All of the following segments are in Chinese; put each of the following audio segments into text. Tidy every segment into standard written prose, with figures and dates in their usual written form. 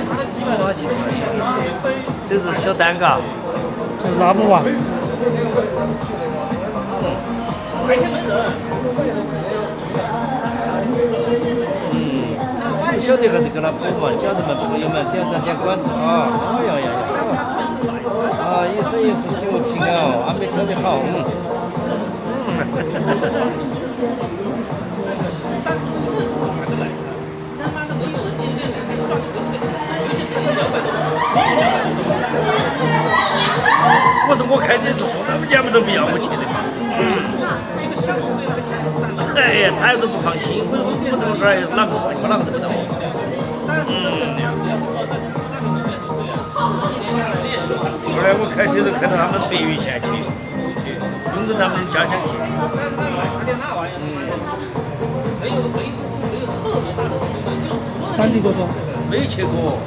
多少钱？这是小蛋糕，这是拉布王。不晓得还是给他补嘛，家人们朋友们点关注啊！哎呀呀呀！啊，一生一世幸福平安哦，阿弥陀佛好。我说我开的是说他们家们都不要我去的嘛。哎呀，他都不放心，我这个儿哪个放你们哪个都不懂。后来我开车都开到他们北云县去，永州他们的家乡去。3地多少？没去过。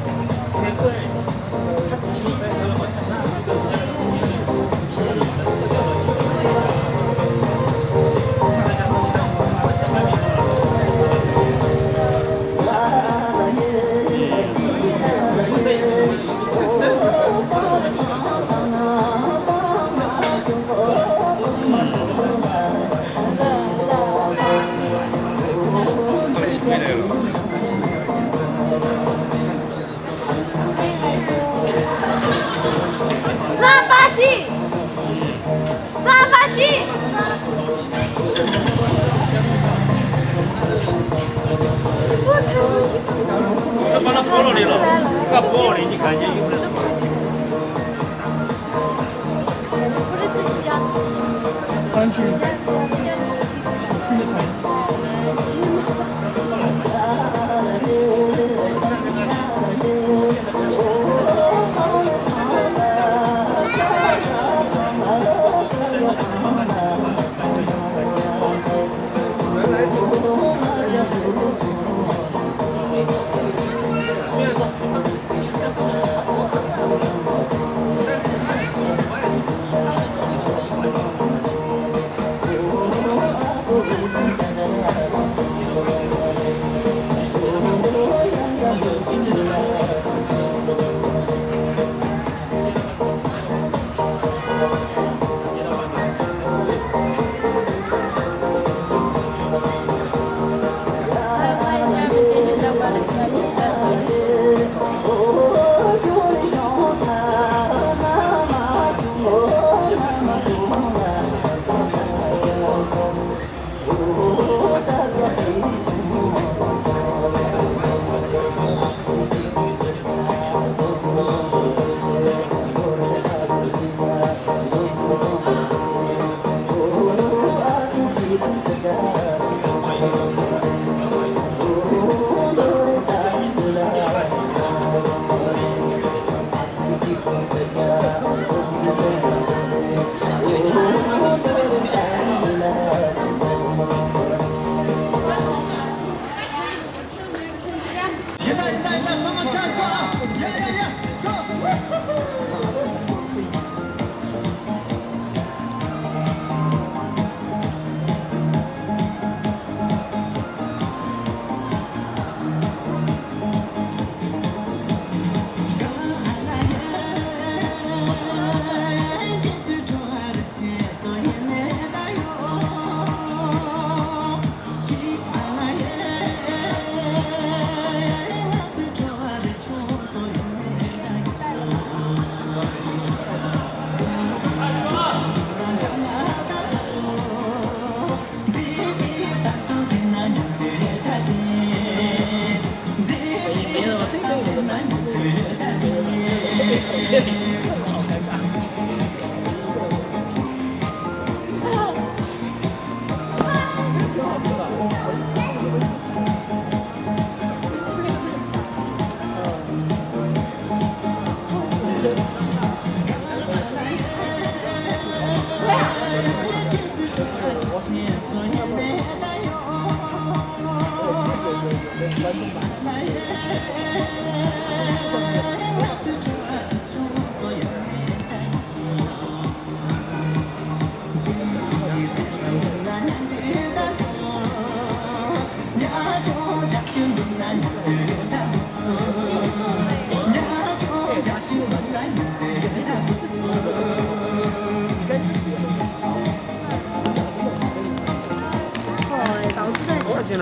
他把它剥了的了，给它剥了的，你看见有没有？3句。小区的团。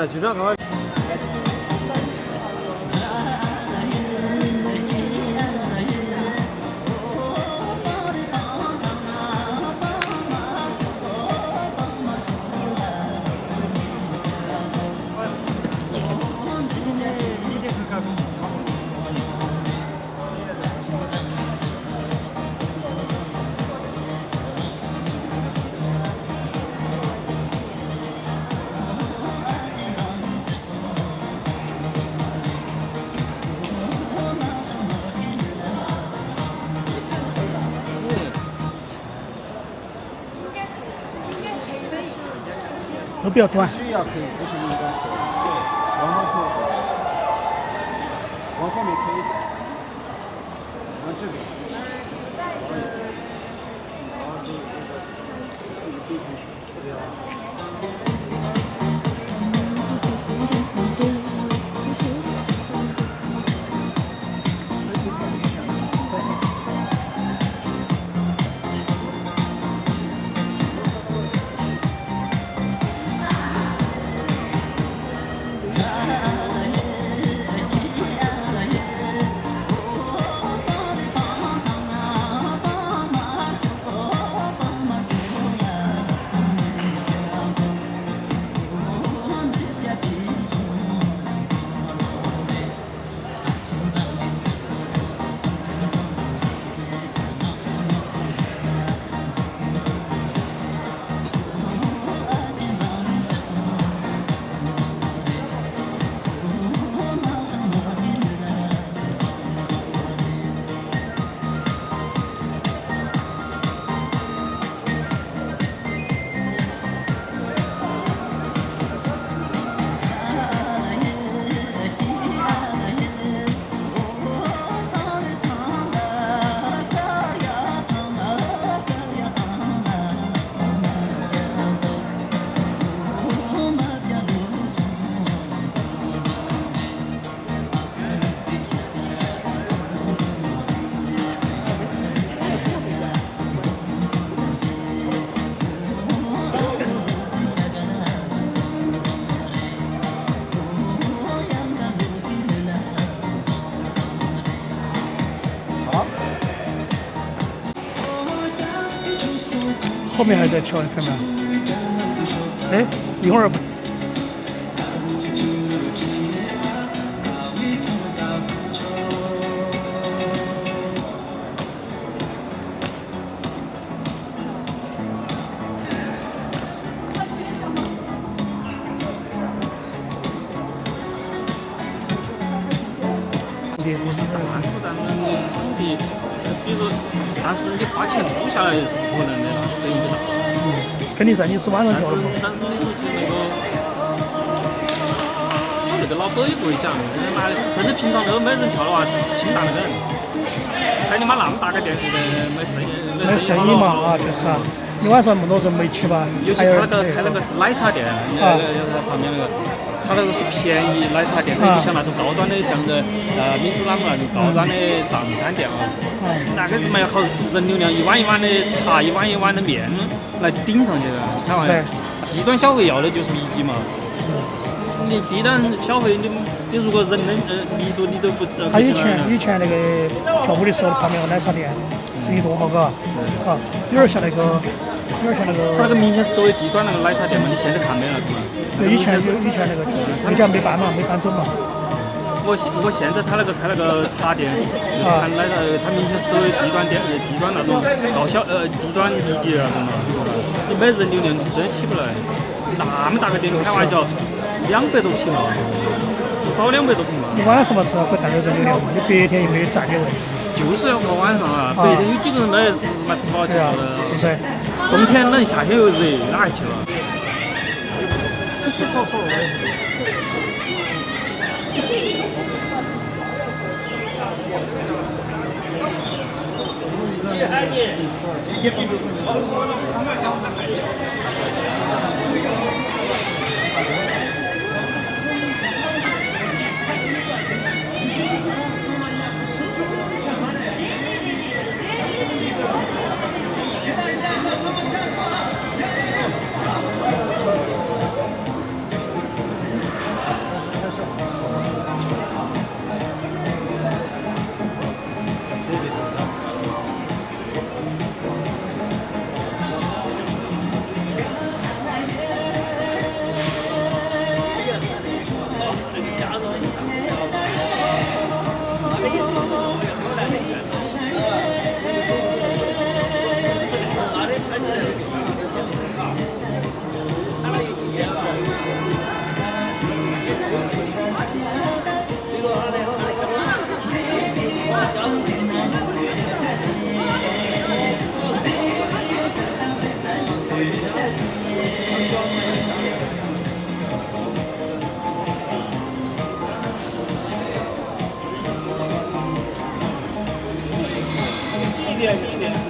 了，就这样搞。都比较短。需要可以，不是应该。对，往后可以，往后面可以。往这边。后面还在跳，你看没有？哎，一会儿。不是站不站场地，比如说，但是你花钱租下来是不可能的，费用就大。肯定是你只晚上跳的。但是你说是那个老板也不会想，真的妈的，真的平常都没人跳的话，清淡的很。还你妈那么大个店，没生意，没生意嘛啊，就是啊。你晚上那么多人没去吧？尤其他那个开那个是奶茶店，旁边那个。它那个是便宜奶茶店，不像那种高端的，像民族朗姆那种高端的藏餐店啊。那个他妈要靠人流量，一碗一碗的茶，一碗一碗的面来顶上去的。开玩笑，低端消费要的就是密集嘛。你低端消费，你如果人的密度你都不。他以前那个跳舞的时候，旁边有个奶茶店，生意多好，嘎。啊，有点像那个。它那个明显是作为低端那个奶茶店嘛，你现在看没了，对吧？以前那个，他家没办嘛，没搬走嘛。我现在他那个开那个茶店，就是看奶茶，他明显是作为低端店，低端那种低端密集的那种嘛。你没人流量真起不来，那么大个店开玩笑，200多平了，至少200多平嘛。你晚上嘛，至少会带点人流量嘛，你白天又没有占的位置。就是要靠晚上啊，白天有几个人没事嘛吃饱去做的。是噻。冬天冷，夏天又热，哪还去了？点经典。